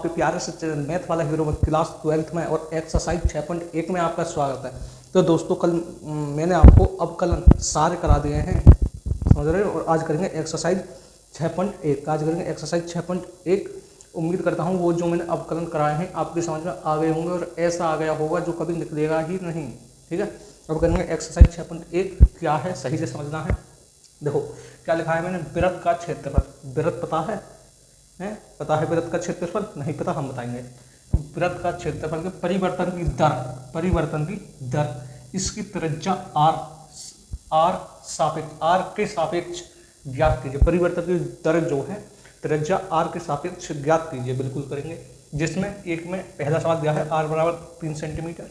आपके प्यारे से मैथ वाला हीरो में क्लास 12th में और एक्सरसाइज 6.1 में आपका स्वागत है। तो दोस्तों कल मैंने आपको अवकलन सारे करा दिए हैं, समझ रहे हो। और आज करेंगे एक्सरसाइज 6.1। आज करेंगे एक्सरसाइज 6.1। उम्मीद करता हूँ वो जो मैंने अवकलन कराए हैं आपकी समझ में आ गए होंगे और ऐसा आ गया होगा जो कभी निकलेगा ही नहीं। ठीक है, अब करेंगे एक्सरसाइज 6.1। क्या है सही से समझना है। देखो क्या लिखा है मैंने, वृत्त का क्षेत्रफल। वृत्त पता है पता है वृत्त का क्षेत्रफल? नहीं पता, हम बताएंगे। वृत्त का क्षेत्रफल के परिवर्तन की दर, इसकी त्रिज्या आर के सापेक्ष ज्ञात कीजिए। परिवर्तन की दर जो है त्रिज्या आर के सापेक्ष ज्ञात कीजिए। बिल्कुल करेंगे, जिसमें एक में पहला सवाल दिया है आर बराबर 3 सेंटीमीटर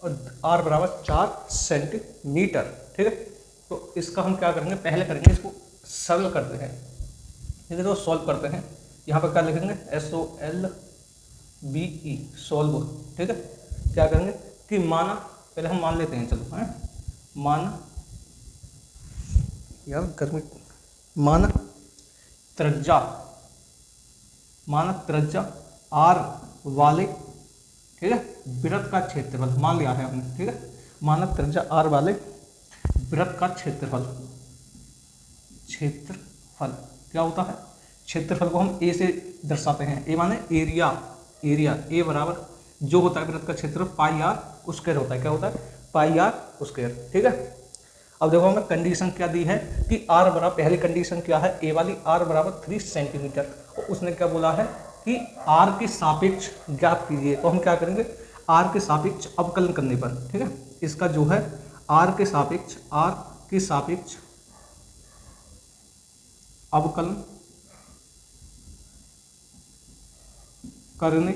और आर बराबर 4 सेंटीमीटर। ठीक है, तो इसका हम क्या करेंगे, पहले करेंगे इसको सरल करते हैं। ठीक है, तो सॉल्व करते हैं। यहाँ पर क्या लिखेंगे, SOLVE सॉल्व। ठीक है, क्या करेंगे कि माना, पहले हम मान लेते हैं, चलो है माना यार गर्मी, माना त्रिज्या आर वाले, ठीक है, वृत्त का क्षेत्रफल मान लिया है हमने। ठीक है, माना त्रिज्या आर वाले वृत्त का क्षेत्रफल क्या होता है, क्षेत्रफल को हम ए से दर्शाते हैं। ए माने एरिया, ए बराबर जो होता है वृत्त का क्षेत्र पाई आर स्क्वायर होता है। क्या होता है, पाई आर स्क्वायर। ठीक है, अब देखो हमें कंडीशन क्या दी है कि आर बराबर, पहली कंडीशन क्या है, ए वाली, आर बराबर 3 सेंटीमीटर। और उसने क्या बोला है कि आर के सापेक्ष ज्ञात कीजिए। तो हम क्या करेंगे, आर के सापेक्ष अवकलन करने पर, ठीक है, इसका जो है आर के सापेक्ष अवकलन करने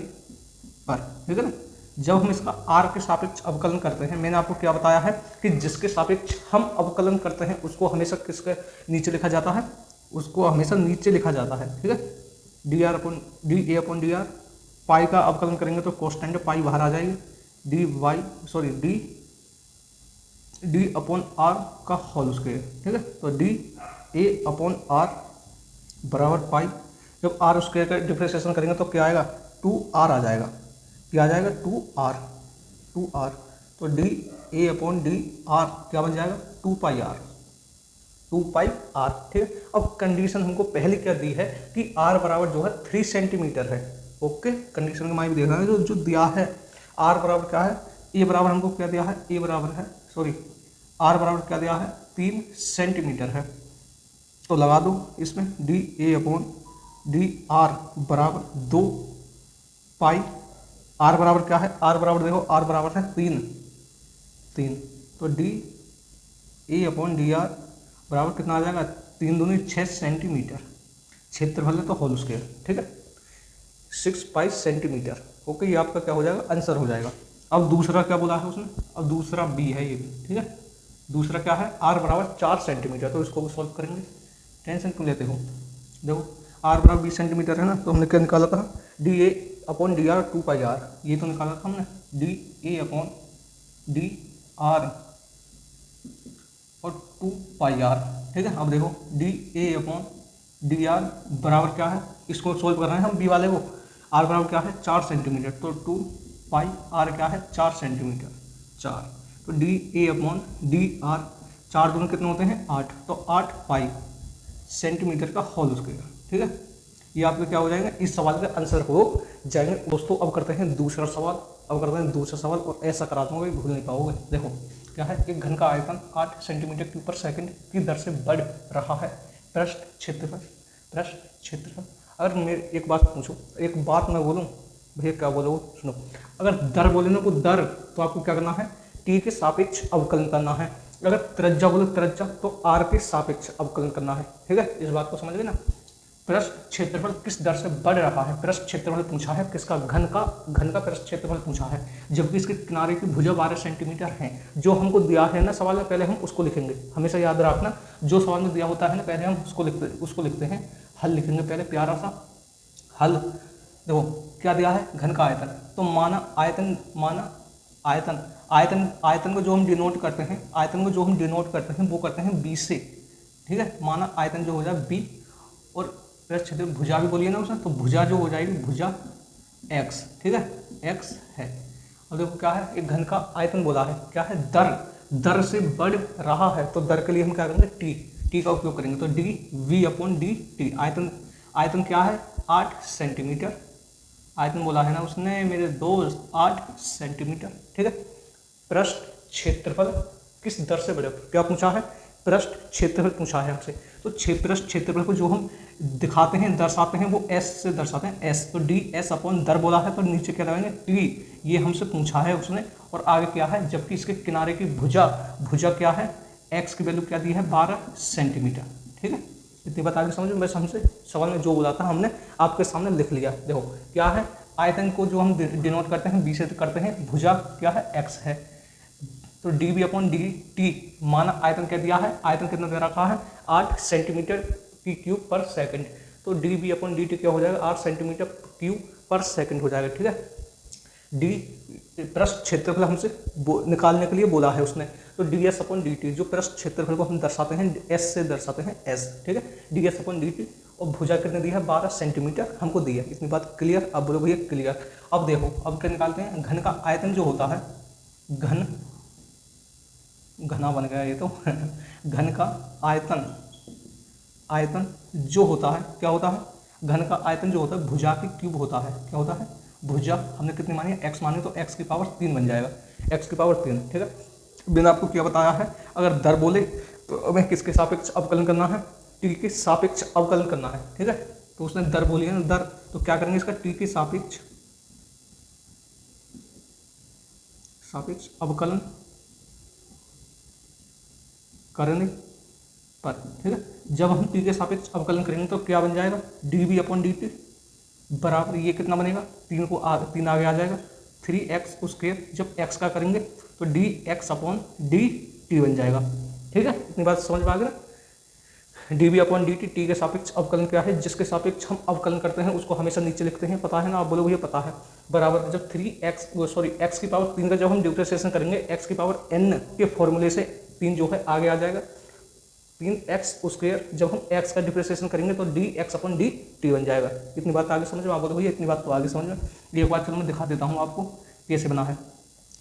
पर, ठीक है ना। जब हम इसका आर के सापेक्ष अवकलन करते हैं, मैंने आपको क्या बताया है कि जिसके सापेक्ष हम अवकलन करते हैं उसको हमेशा किसके नीचे लिखा जाता है, उसको हमेशा नीचे लिखा जाता है। ठीक है, D A upon D R. Pi का अवकलन करेंगे तो कॉन्स्टेंट पाई बाहर आ जाएगी, डी अपॉन आर का होल स्क्वायर। ठीक है, तो डी ए अपॉन आर बराबर पाई। जब आर स्क्वायर का डिफरेंशिएशन करेंगे तो क्या आएगा, 2r आ जाएगा। क्या आ जाएगा, 2r। तो D A upon D R क्या बन जाएगा, 2 पाई आर। ठीक है, अब कंडीशन हमको पहले क्या दी है कि आर बराबर जो है 3 सेंटीमीटर है। ओके, कंडीशन के माइक देखना है जो दिया है। आर बराबर क्या है, ए बराबर हमको क्या दिया है, आर बराबर क्या दिया है, 3 सेंटीमीटर है। तो लगा दो इसमें D A upon D R बराबर 2 पाई। आर बराबर क्या है, आर बराबर देखो, आर बराबर है 3। तो D A upon D R बराबर कितना आ जाएगा, 3 दूनी 6 सेंटीमीटर। क्षेत्रफल है तो होल स्क्वायर। ठीक है, 6 पाई सेंटीमीटर। ओके, ये आपका क्या हो जाएगा, आंसर हो जाएगा। अब दूसरा क्या बोला है उसने, अब दूसरा बी है ये भी। ठीक है, दूसरा क्या है, आर बराबर 4 सेंटीमीटर। तो इसको भी सॉल्व करेंगे, टेंशन क्यों लेते हो। देखो आर बराबर 20 सेंटीमीटर है ना, तो हमने क्या निकाला था, D A upon D R 2 pi R. ये तो निकाला था हमने, D A upon D R और 2 पाई आर। ठीक है, अब देखो D A upon D R बराबर क्या है, इसको सोल्व कर रहे हैं हम बी वाले को। आर बराबर क्या है, 4 सेंटीमीटर। तो 2 पाई आर क्या है, 4 सेंटीमीटर, 4। तो D A upon D are, 4 दूनी कितने होते हैं, 8। तो 8 पाई सेंटीमीटर का होल स्क्वायर। ठीक है, ये आपके क्या हो जाएगा, इस सवाल का आंसर हो जाएंगे। दोस्तों अब करते हैं दूसरा सवाल। और ऐसा करा दूंगा भूल नहीं पाओगे। देखो क्या है, एक घन का आयतन 8 सेंटीमीटर क्यूब पर सेकंड की दर से बढ़ रहा है। पृष्ठ क्षेत्रफल। अगर मेरे एक बात पूछो, एक बात मैं बोलूँ भैया, क्या बोलो सुनो। अगर दर बोले ना, को दर, तो आपको क्या करना है, टी के सापेक्ष अवकलन करना है। अगर त्रिज्या बोले त्रिज्या, तो आर के सापेक्ष अवकलन करना है। ठीक है, इस बात को समझ गए ना। पृष्ठ क्षेत्रफल किस दर से बढ़ रहा है, पृष्ठ क्षेत्रफल पूछा है किसका, घन का पृष्ठ क्षेत्रफल पूछा है। जबकि इसके किनारे की भुजा 12 सेंटीमीटर है। जो हमको दिया है ना सवाल में, पहले हम उसको लिखेंगे। हमेशा याद रखना, जो सवाल में दिया होता है ना, पहले हम उसको लिखते हैं। हल लिखेंगे पहले, प्यारा सा हल। देखो क्या दिया है, घन का आयतन। तो माना आयतन को जो हम डिनोट करते हैं, वो करते हैं बी से। ठीक है, माना आयतन जो हो जाए बी, और पृष्ठ क्षेत्र भुजा भी बोलिए ना उसने, तो भुजा जो हो जाएगी, एक्स, ठीक है, एक्स है। अब देखो क्या है, एक घन का आयतन बोला है, क्या है, दर, दर से बढ़ रहा है, तो दर के लिए हम क्या करेंगे, टी, टी का उपयोग करेंगे, तो D V upon D T. आयतन, आयतन क्या है, 8 सेंटीमीटर, आयतन बोला है ना उसने मेरे दोस्त 8 सेंटीमीटर, ठीक है। पृष्ठ क्षेत्रफल किस दर से बढ़े, क्या पूछा है, पृष्ठ क्षेत्रफल पूछा है हमसे। तो पृष्ठ क्षेत्रफल को जो हम दिखाते हैं, दर्शाते हैं, वो एस से दर्शाते हैं, एस, तो डी एस अपॉन दर बोला है, तो नीचे क्या लगाएंगे, टी, ये हमसे पूछा है उसने। और आगे क्या है, जबकि इसके किनारे की भुजा, भुजा क्या है, एक्स की वैल्यू क्या दी है, 12 सेंटीमीटर, ठीक है। इतनी बात आगे समझो, बस हमसे सवाल में जो बोला था हमने आपके सामने लिख लिया। देखो क्या है, आयतन को जो हम डिनोट करते हैं, बी से करते हैं, भुजा क्या है, एक्स है, तो D B upon D T, माना आयतन क्या दिया है, आयतन कितना दे रखा है, 8 सेंटीमीटर की क्यूब पर सेकंड, तो D B upon D T क्या हो जाएगा, 8 सेंटीमीटर क्यूब पर सेकंड हो जाएगा, ठीक है। डी पृष्ठ क्षेत्रफल हमसे निकालने के लिए बोला है उसने, तो D S upon D T, जो पृष्ठ क्षेत्रफल को हम दर्शाते हैं एस से दर्शाते हैं, एस, ठीक है, D S upon D T. और भुजा कितने दी है, 12 सेंटीमीटर हमको दी है। इतनी बात क्लियर, अब बोलो भैया क्लियर। अब देखो अब क्या निकालते हैं, घन का आयतन जो होता है, घन, घना बन गया ये तो घन का आयतन, आयतन जो होता है, क्या होता है, घन का आयतन जो होता है भुजा की क्यूब होता है, क्या होता है, भुजा हमने कितनी मानी है, एक्स मानी, तो एक्स की पावर 3 बन जाएगा, एक्स की पावर 3, ठीक है। मैंने आपको क्या बताया है, अगर दर बोले तो हमें किसके सापेक्ष अवकलन करना है, टी के सापेक्ष अवकलन करना है, ठीक है। तो उसने दर बोली है ना, दर, तो क्या करेंगे, इसका टी के सापेक्ष, सापेक्ष अवकलन करने पर, ठीक है। जब हम टी के सापेक्ष अवकलन करेंगे तो क्या बन जाएगा, D B upon D T बराबर, ये कितना बनेगा, 3 को 3 आगे आ जाएगा, 3x स्क्वायर, जब x का करेंगे तो D X upon D T बन जाएगा, ठीक है। इतनी बात समझ में आ गई ना। D B upon D T, T के सापेक्ष अवकलन क्या है, जिसके सापेक्ष हम अवकलन करते हैं उसको हमेशा नीचे लिखते हैं, पता है ना, आप बोलो भैया पता है, बराबर, जब 3x की पावर 3 का जब हम डिफरेंशिएशन करेंगे, x की पावर n के फॉर्मूले से 3 जो है आगे आ जाएगा, 3x स्क्वायर, जब हम x का डिफरेंशिएशन करेंगे तो D X upon D T बन जाएगा। इतनी बात आगे समझ में, आप बोलो भैया इतनी बात तो आगे समझ में। एक बार चलो मैं दिखा देता हूँ आपको कैसे बना है।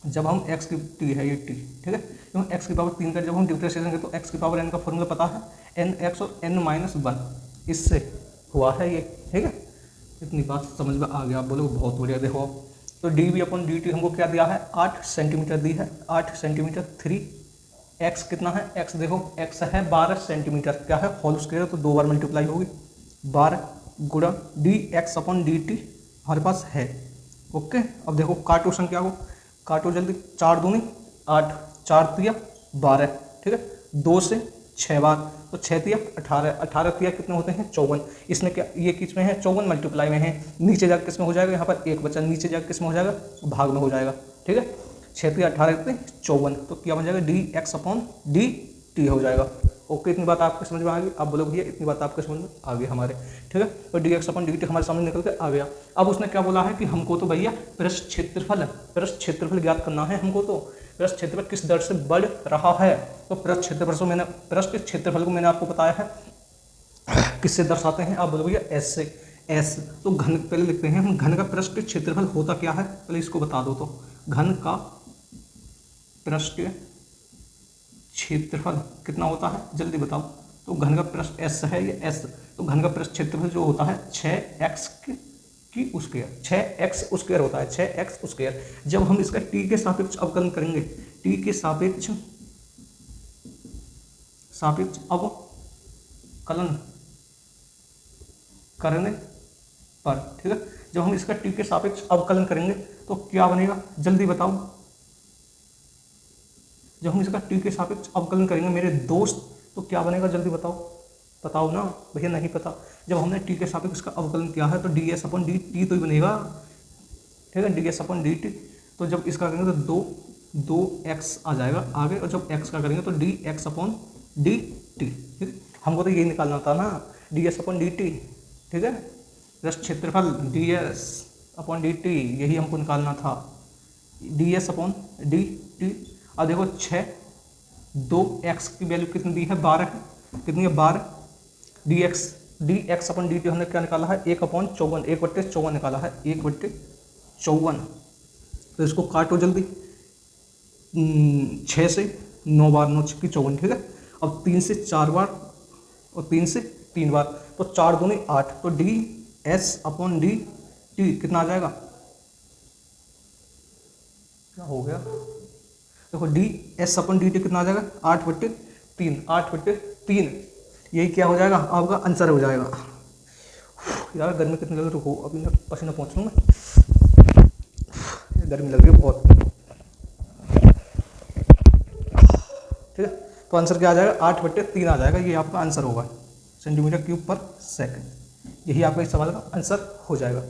जब हम x की टी है ये टी, ठीक है, जब हम x की पावर 3 का जब हम डिफरेंशिएशन करें तो x की पावर n का फॉर्मूला पता है, nx और n-1, इससे हुआ है ये, ठीक है। इतनी बात समझ में आ गया, आप बोलो बहुत बढ़िया। देखो तो D B upon D T हमको क्या दिया है, 8 सेंटीमीटर दी है, 8 सेंटीमीटर, 3x कितना है, x देखो x है 12 सेंटीमीटर, क्या है, होल स्क्वायर, तो 2 बार मल्टीप्लाई होगी, 12 गुणा D X upon D T हमारे पास है, ओके। अब देखो काटो संख्या को, काटो जल्दी, 4 दूनी 8, 4 तिया 12, ठीक है, 2 से 6 बार, तो 6 तिया 18, 18 तिया कितने होते हैं, 54। इसने क्या, ये किस में है, 54 मल्टीप्लाई में है, नीचे जाकर किस में हो जाएगा, यहाँ पर 1 बचा, नीचे जाकर किस में हो जाएगा, भाग में हो जाएगा, ठीक है। 6 तिया 18 कितने, 54, तो क्या बन जाएगा, D X upon D T हो जाएगा, ओके। इतनी बात आपको समझ में आ गई, आप बोलो भैया इतनी बात आपके समझ में आ गई हमारे, ठीक है। तो D X upon D T हमारे सामने निकल के आ गया। अब उसने क्या बोला है कि हमको तो भैया पृष्ठ क्षेत्रफल ज्ञात करना है हमको, तो पृष्ठ क्षेत्रफल किस दर से बढ़ रहा है, तो पृष्ठ क्षेत्रफल को मैंने आपको बताया है किससे दर्शाते हैं, आप बोलो भैया एस से, एस। तो घन पहले लिखते हैं हम, घन का पृष्ठ क्षेत्रफल होता क्या है, पहले इसको बता दो, तो घन का पृष्ठ क्षेत्रफल कितना होता है, जल्दी बताओ। तो घन का पृष्ठ एस है, ये एस, तो घन का पृष्ठ क्षेत्रफल जो होता है 6x की स्क्वायर, 6x स्क्वायर होता है, 6x स्क्वायर। जब हम इसका t के सापेक्ष अवकलन करेंगे, t के सापेक्ष अवकलन करने पर, ठीक है, जब हम इसका t के सापेक्ष अवकलन करेंगे तो क्या बनेगा, जल्दी बताओ। जब हम इसका t के सापेक्ष अवकलन करेंगे मेरे दोस्त, तो क्या बनेगा, जल्दी बताओ, बताओ ना भैया, नहीं पता। जब हमने t के सापेक्ष इसका अवकलन किया है तो D S upon D T तो ही बनेगा, ठीक है, D S upon D T. तो जब इसका करेंगे तो 2x आ जाएगा आगे, और जब x का करेंगे तो D X upon D T, ठीक है। हमको तो यही निकालना था ना, D S upon D T, ठीक है, पृष्ठ क्षेत्रफल D S upon D T, यही हमको निकालना था, D S upon D T. अब देखो 6, 2x की वैल्यू कितनी दी है, 12 है, कितनी है, 12, D X upon D T हमने क्या निकाला है, 1/54, 1/54 निकाला है, 1/54, 54। तो इसको काटो जल्दी, 6 से 9 बार, 9 छक्की 54, ठीक है। अब 3 से 4 बार और 3 से 3 बार, तो 4 दूनी 8, तो D S upon D T कितना आ जाएगा, क्या हो गया, देखो D S upon D T कितना आ जाएगा, 8/3, 8/3, यही क्या हो जाएगा, आपका आंसर हो जाएगा। यार गर्मी कितनी लग रही हो, अभी मैं पसीना पहुँच लूँ मैं, गर्मी लग रही है बहुत, ठीक है। तो आंसर क्या आ जाएगा, 8/3 आ जाएगा, ये आपका आंसर होगा, सेंटीमीटर क्यूब पर सेकंड। यही आपका इस सवाल का आंसर हो जाएगा।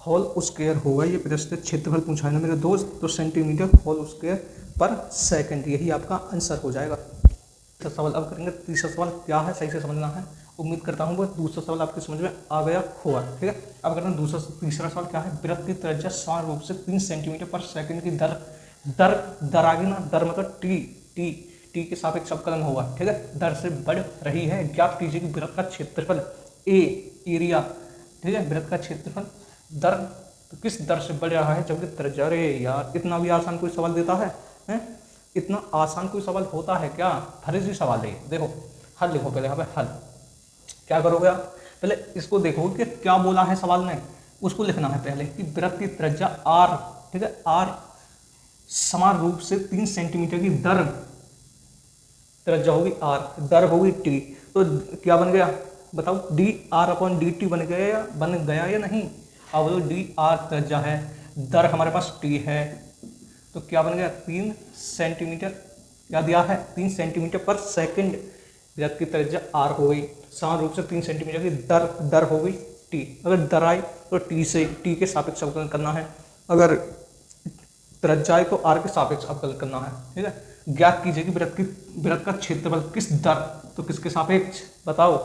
होल स्क्वायर होगा, ये प्रश्न क्षेत्रफल पूछा है ना मेरे दोस्त, तो सेंटीमीटर होल स्क्वायर पर सेकंड, यही आपका आंसर हो जाएगा। तो सवाल अब करेंगे तीसरा सवाल, क्या है सही से समझना है। उम्मीद करता हूँ वो दूसरा सवाल आपके समझ में आ गया होगा, ठीक है। अब करते हैं तीसरा सवाल, क्या है, वृत्त की त्रिज्या समान रूप से 3 सेंटीमीटर पर सेकंड की दर आगे ना, दर मतलब टी के सापेक्ष अवकलन होगा, ठीक है। दर से बढ़ रही है, ज्ञात कीजिए कि वृत्त का क्षेत्रफल एरिया, ठीक है, वृत्त का क्षेत्रफल दर तो किस दर से बढ़ रहा है जबकि त्रिज्या, अरे यार इतना भी आसान कोई सवाल देता है, हैं? इतना आसान कोई सवाल होता है क्या, फर्जी सवाल है। देखो हल लिखो पहले, यहाँ पे हल क्या करोगे आप, पहले इसको देखो कि क्या बोला है सवाल में, उसको लिखना है पहले कि वृत्त की त्रिज्या आर, ठीक है, आर समान रूप से 3 सेंटीमीटर की दर, त्रिज्या होगी आर, दर होगी टी, तो क्या बन गया बताओ, D R upon D T बन गया या नहीं। अब बोलो डी आर त्रिज्या है, दर हमारे पास टी है, तो क्या बन गया 3 सेंटीमीटर, क्या दिया है 3 सेंटीमीटर पर सेकंड, वृत्त की त्रिज्या आर हो गई, समान रूप से 3 सेंटीमीटर की दर हो गई टी। अगर दर आए तो टी के सापेक्ष अवकलन करना है, अगर त्रिज्या आए तो आर के सापेक्ष अवकलन करना है, ठीक है। ज्ञात कीजिए कि वृत्त का क्षेत्रफल किस दर, तो किसके सापेक्ष बताओ,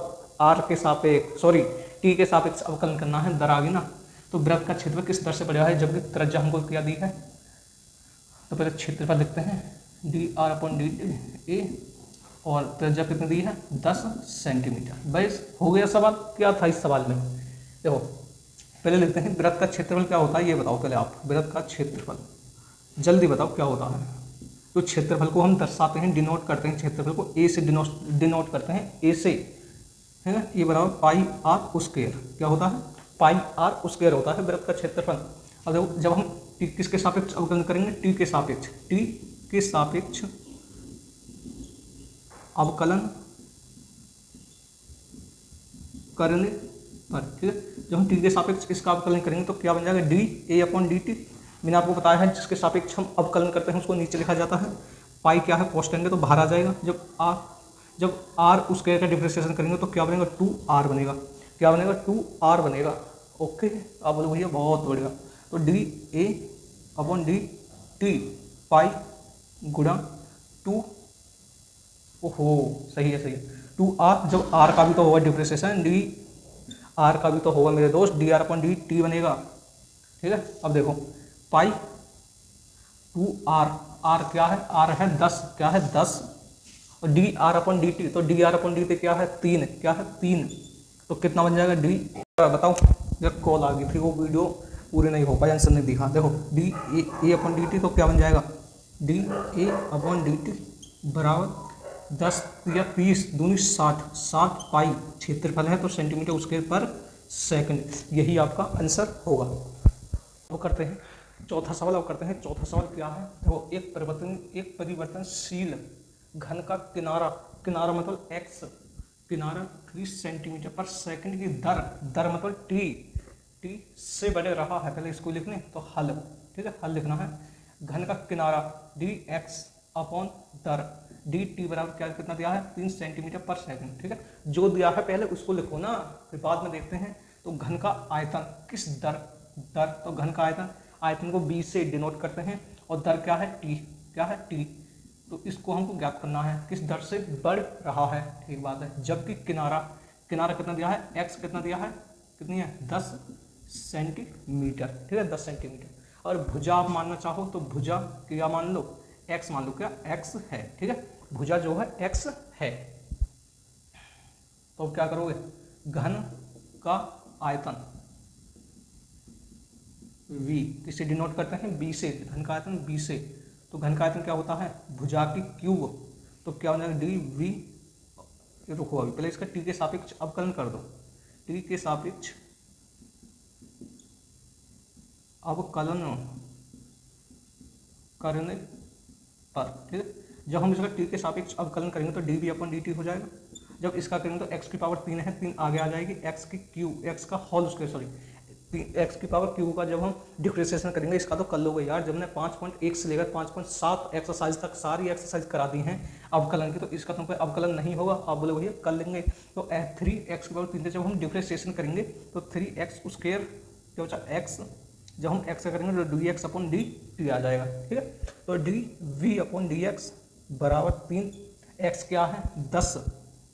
आर के सापेक्ष, सॉरी टी के सापेक्ष अवकलन करना है, दर आ गई ना, तो वृत्त का क्षेत्रफल किस दर से बढ़ा है जबकि त्रिज्या हमको क्या दी है। तो पहले क्षेत्रफल लिखते हैं, D R upon D A, और त्रिज्या कितनी दी है 10 सेंटीमीटर। बस हो गया सवाल, क्या था इस सवाल में, देखो पहले लिखते हैं वृत्त का क्षेत्रफल क्या होता है, ये बताओ पहले आप, वृत्त का क्षेत्रफल जल्दी बताओ क्या होता है। तो क्षेत्रफल को हम दर्शाते हैं, डिनोट करते हैं, क्षेत्रफल को ए से डिनोट करते हैं, ए से, है ना, ये बराबर पाई आर स्क्वायर, क्या होता है पाई आर स्क्वायर होता है वृत्त का क्षेत्रफल। अब देखो जब हम टी किसके सापेक्ष अवकलन करेंगे, टी के सापेक्ष अवकलन करने पर, ठीक है, जब हम टी के सापेक्ष इसका अवकलन करेंगे तो क्या बन जाएगा D A upon D T. मैंने आपको बताया है जिसके सापेक्ष हम अवकलन करते हैं उसको नीचे लिखा जाता है, पाई क्या है कांस्टेंट है तो बाहर आ जाएगा, जब आर स्क्वायर का डिफरेंशिएशन करेंगे तो क्या बनेगा 2r बनेगा, क्या बनेगा 2r बनेगा। ओके आप बोलो भैया बहुत बढ़िया, तो D A upon D T pi गुणा 2, ओहो सही है 2r, जब r का भी तो होगा डिफरेंशिएशन, डी आर का भी तो होगा मेरे दोस्त, D R upon D T बनेगा, ठीक है। अब देखो पाई 2r, r क्या है, r है 10, क्या है 10, और D R upon D T, तो D R upon D T क्या है 3, क्या है 3, तो कितना बन जाएगा डी, बताओ जब कॉल आ गई थी वो वीडियो पूरी नहीं हो पाई, आंसर नहीं दिखा। देखो D A upon D T, तो क्या बन जाएगा D A upon D T बराबर 10 या 30 दूनी 60 पाई क्षेत्रफल है तो सेंटीमीटर स्क्वायर पर सेकंड, यही आपका आंसर होगा। अब करते हैं चौथा सवाल। अब करते हैं चौथा सवाल क्या है, देखो एक परिवर्तनशील घन का किनारा मतलब x, किनारा 3 सेंटीमीटर पर सेकंड की दर मतलब टी से बढ़ रहा है, पहले इसको लिखने तो हल, ठीक है, हल लिखना है, घन का किनारा डी एक्स अपॉन दर डी टी बराबर क्या कितना दिया है 3 सेंटीमीटर पर सेकंड, ठीक है। जो दिया है पहले उसको लिखो ना, फिर बाद में देखते हैं। तो घन का आयतन किस दर, तो घन का आयतन को b से डिनोट करते हैं, और दर क्या है टी, क्या है टी, तो इसको हमको ज्ञात करना है किस दर से बढ़ रहा है, ठीक बात है। जबकि किनारा कितना दिया है, x कितना दिया है, कितनी है 10 सेंटीमीटर, ठीक है 10 सेंटीमीटर। और भुजा आप मानना चाहो तो भुजा क्या मान लो, x मान लो, क्या x है, ठीक है, भुजा जो है x है। तो क्या करोगे, घन का आयतन v किसे डिनोट करते हैं, b से, घन का आयतन b से। तो घन का आयतन क्या होता है, भुजा की क्यूब। तो क्या हो जाएगा डी वी, रुको अभी पहले इसका टी के सापेक्ष अवकलन कर दो। टी के सापेक्ष अवकलन करने पर, ठीक है, जब हम इसका टी के सापेक्ष अवकलन करेंगे तो D V upon D T हो जाएगा। जब इसका करेंगे तो एक्स की पावर 3 है, 3 आगे आ जाएगी, एक्स की क्यू, एक्स का होल स्क्वायर, सॉरी एक्स की पावर क्यू का जब हम डिफ्रेंशिएशन करेंगे, इसका तो कर लोगे यार, जब हमने 5.1 से लेकर 5.7 एक्सरसाइज तक सारी एक्सरसाइज करा दी हैं अवकलन की, तो इसका तुमको अवकलन नहीं होगा, आप बोले भैया कर लेंगे। तो 3x की पावर 3 से जब हम डिफ्रेंशिएशन करेंगे तो 3x स्क्वायर क्या बचा एक्स, जब हम x करेंगे तो D X upon D T आ जाएगा, ठीक है। तो D V upon D X बराबर 3, x क्या है 10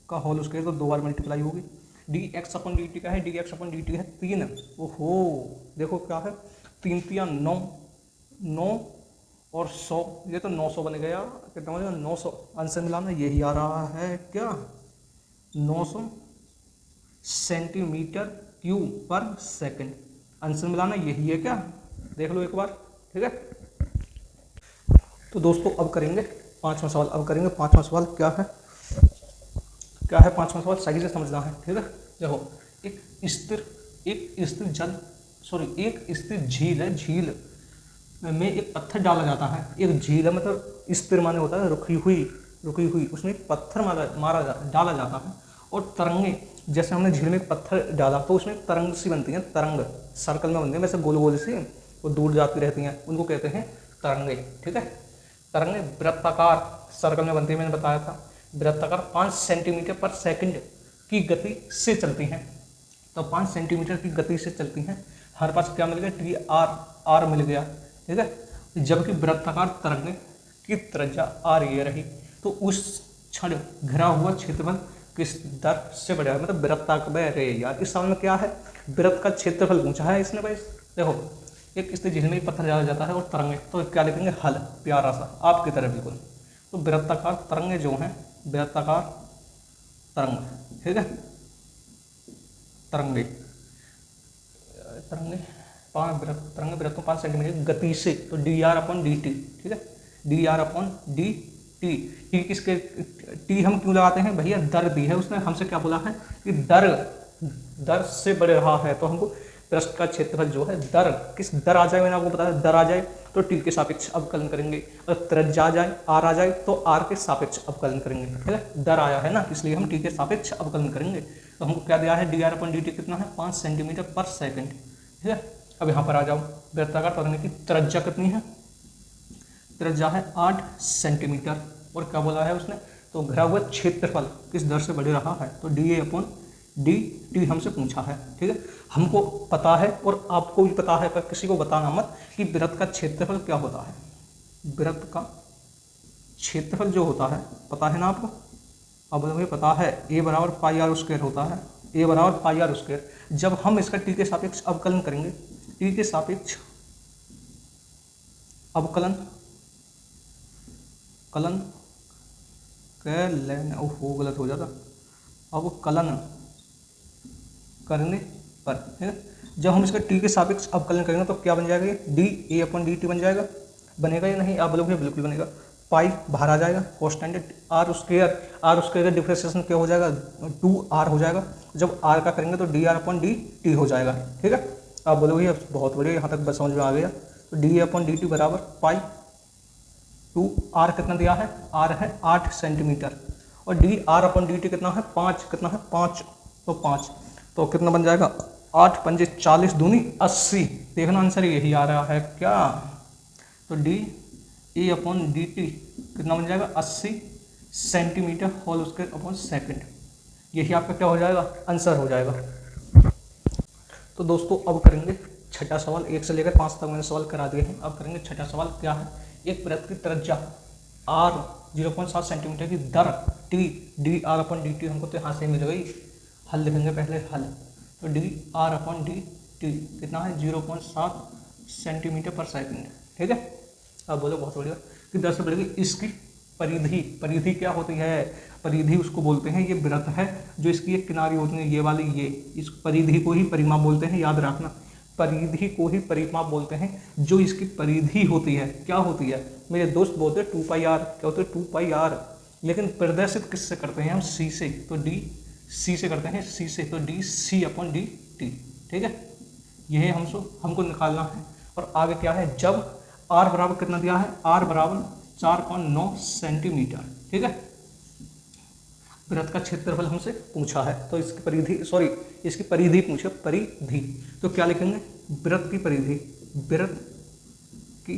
का होल स्क्वायर, तो 2 बार मल्टीप्लाई होगी। D x upon D T का है, D x upon D T है 3, ओहो देखो क्या है 3 3 9, 9 और 100, ये तो 900 बन गया, कितना बनेगा 900, आंसर मिलाना यही आ रहा है क्या, 900 सेंटीमीटर क्यूब पर सेकंड, आंसर मिलाना यही है क्या, देख लो एक बार, ठीक है। तो दोस्तों अब करेंगे पांचवा सवाल, अब करेंगे पांचवा सवाल क्या है, क्या है पांचवा सवाल, सही से समझना है, ठीक है। देखो एक स्थिर जल, सॉरी एक स्थिर झील है, झील में एक पत्थर डाला जाता है, एक झील है मतलब स्थिर माने होता है रुकी हुई, उसमें एक पत्थर डाला जाता है, और तरंगे, जैसे हमने झील में एक पत्थर डाला तो उसमें तरंग सी बनती हैं, तरंग सर्कल में बनती हैं, वैसे गोल गोल सी वो दूर जाती रहती हैं, उनको कहते हैं तरंगे, ठीक है। तरंगे वृत्ताकार सर्कल में बनती है, मैंने बताया था, वृत्ताकार 5 सेंटीमीटर पर सेकंड की गति से चलती हैं, तो 5 सेंटीमीटर की गति से चलती हैं, हर पास क्या मिल गया टी आर मिल गया, ठीक है। जबकि वृत्ताकार तरंग की त्रिज्या आर ये रही, तो उस क्षण घिरा हुआ क्षेत्रफल किस दर से बढ़ेगा, मतलब वृत्ताकार यार, इस सवाल में क्या है वृत्त का क्षेत्रफल पूछा है इसने भाई। देखो एक स्थिर झील में पत्थर डाला जाता है और तरंगे, तो क्या लिखेंगे हल, प्यारा सा आपकी तरह बिल्कुल। तो वृत्ताकार तरंगे जो हैं, वृत्ताकार तरंग, ठीक है, तरंगे वृत्तों 5 सेंटीमीटर गति से, तो D R upon D T, ठीक है, D R upon D T, T किसके, टी हम क्यों लगाते हैं भैया, दर दी है उसने, हमसे क्या बोला है कि दर से बढ़ रहा है, तो हमको पृष्ठ का क्षेत्रफल जो है दर, किस दर आ जाए, मैंने आपको बताया दर आ जाए तो टी के सापेक्ष अवकलन करेंगे, अगर त्रिज्या आ जाए आर आ जाए तो आर के सापेक्ष अवकलन करेंगे, ठीक है। दर आया है ना, इसलिए हम टी के सापेक्ष अवकलन करेंगे। तो हमको क्या दिया है D are upon D T कितना है 5 सेंटीमीटर पर सेकंड, ठीक है। अब यहाँ पर आ जाओ, वृत्ताकार तरंग की त्रिज्या कितनी है, त्रिज्या है 8 सेंटीमीटर, और क्या बोला है उसने, तो घिरा हुआ क्षेत्रफल किस दर से बढ़ रहा है, तो D A upon D T हमसे पूछा है, ठीक है। हमको पता है और आपको भी पता है, पर किसी को बताना मत कि वृत्त का क्षेत्रफल क्या होता है, वृत्त का क्षेत्रफल जो होता है पता है ना आपको, अब मुझे पता है ए बराबर पाई आर स्क्वायर होता है, ए बराबर पाई आर स्क्वायर। जब हम इसका टी के सापेक्ष अवकलन करेंगे, टी के सापेक्ष अवकलन कलन लेना, ओहो गलत हो जाता, अवकलन करने पर, है ना, जब हम इसका टी के सापेक्ष अवकलन करेंगे तो क्या बन जाएगा, D A upon D T बन जाएगा, बनेगा या नहीं आप बोलोगे बिल्कुल बनेगा, पाई बाहर आ जाएगा, कॉन्स्टेंट आर स्क्वायर का डिफ्रेंशिएशन क्या हो जाएगा 2r हो जाएगा, जब r का करेंगे तो D R upon D T हो जाएगा, ठीक है। आप बोलोगे बहुत बढ़िया, यहाँ तक बस समझ में आ गया। तो D A upon D T बराबर पाई 2r, कितना दिया है r है 8 सेंटीमीटर, और D R upon D T कितना है 5, कितना है 5, तो 5, तो कितना बन जाएगा 8 पंजे 40 दूनी 80, देखना आंसर यही आ रहा है क्या, तो D A upon D T कितना बन जाएगा 80 centimetre whole square upon second, यही आपका क्या हो जाएगा आंसर हो जाएगा। तो दोस्तों अब करेंगे छठा सवाल, 1 से लेकर 5 तक मैंने सवाल करा दिए हैं, अब करेंगे छठा सवाल। क्या है, एक वृत्त की त्रिज्या r 0.7 सेंटीमीटर की दर T D R upon D T, हमको तो यहाँ से मिल गई, हल लिखेंगे पहले हल, तो D R upon D T कितना है 0.7 सेंटीमीटर पर सेकंड, ठीक है। अब बोलो बहुत बढ़िया कि दर से बढ़ेगी इसकी परिधि, परिधि क्या होती है, परिधि उसको बोलते हैं, ये वृत्त है जो इसकी एक किनारी होती है ये वाली, ये इस परिधि को ही परिमाप बोलते हैं, याद रखना, परिधि को ही परिमाप बोलते हैं। जो इसकी परिधि होती है क्या होती है मेरे दोस्त, बोलते हैं 2 पाई आर, क्या होते हैं 2 पाई आर, लेकिन प्रदर्शित किससे करते हैं हम, सी से, तो डी सी से करते हैं, सी से, तो D C upon D T, ठीक है, यह हमको निकालना है। और आगे क्या है, जब आर बराबर कितना दिया है, आर बराबर 4.9 सेंटीमीटर, ठीक है, वृत्त का क्षेत्रफल हमसे पूछा है, तो इसकी परिधि, सॉरी इसकी परिधि पूछे, परिधि, तो क्या लिखेंगे, वृत्त की परिधि, वृत्त की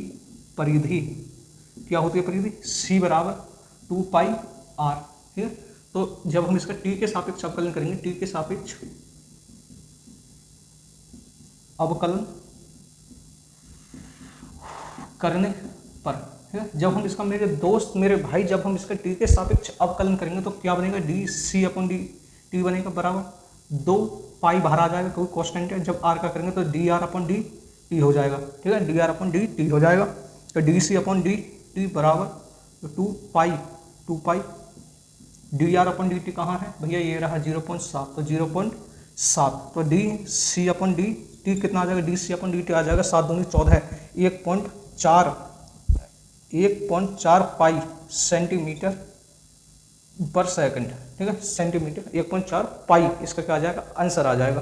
परिधि क्या होती है, परिधि सी बराबर 2 पाई आर, ठीक है। तो जब हम इसका टी के सापेक्ष अवकलन करेंगे, टी के सापेक्ष अवकलन करने पर, ठीक है, जब हम इसका, मेरे दोस्त मेरे भाई, जब हम इसका टी के सापेक्ष अवकलन करेंगे तो क्या बनेगा, D C upon D T बनेगा बराबर 2 पाई बाहर आ जाएगा क्योंकि कांस्टेंट है, जब आर का करेंगे तो D R upon D T हो जाएगा, ठीक है, D R upon D T हो जाएगा, तो D C upon D T बराबर 2 pi D R upon D T कहाँ है भैया, ये रहा 0.7, तो 0.7, तो D C upon D T कितना आ जाएगा, D C upon D T आ जाएगा 7 दूनी 14, 1.4 पाई सेंटीमीटर पर सेकंड, ठीक है, सेंटीमीटर 1.4 पाई, इसका क्या आ जाएगा, आंसर आ जाएगा।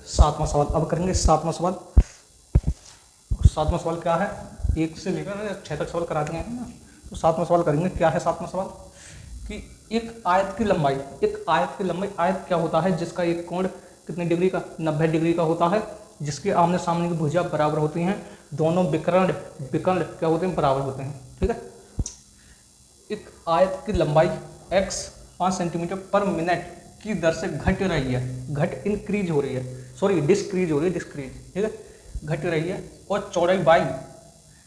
7वां सवाल अब करेंगे। 7वां सवाल क्या है, 1 से लेकर 6 तक सवाल करा दिए हैं ना, तो 7वां सवाल करेंगे। क्या है 7वां सवाल, कि एक आयत की लंबाई, आयत क्या होता है, जिसका एक कोण कितने डिग्री का, 90 डिग्री का होता है, जिसके आमने सामने की भुजा बराबर होती हैं, दोनों विकर्ण क्या होते हैं, बराबर होते हैं, ठीक है। एक आयत की लंबाई x 5 सेंटीमीटर पर मिनट की दर से घट रही है, इंक्रीज हो रही है, सॉरी डिस्क्रीज हो रही है, ठीक है, घट रही है, और चौड़ाई y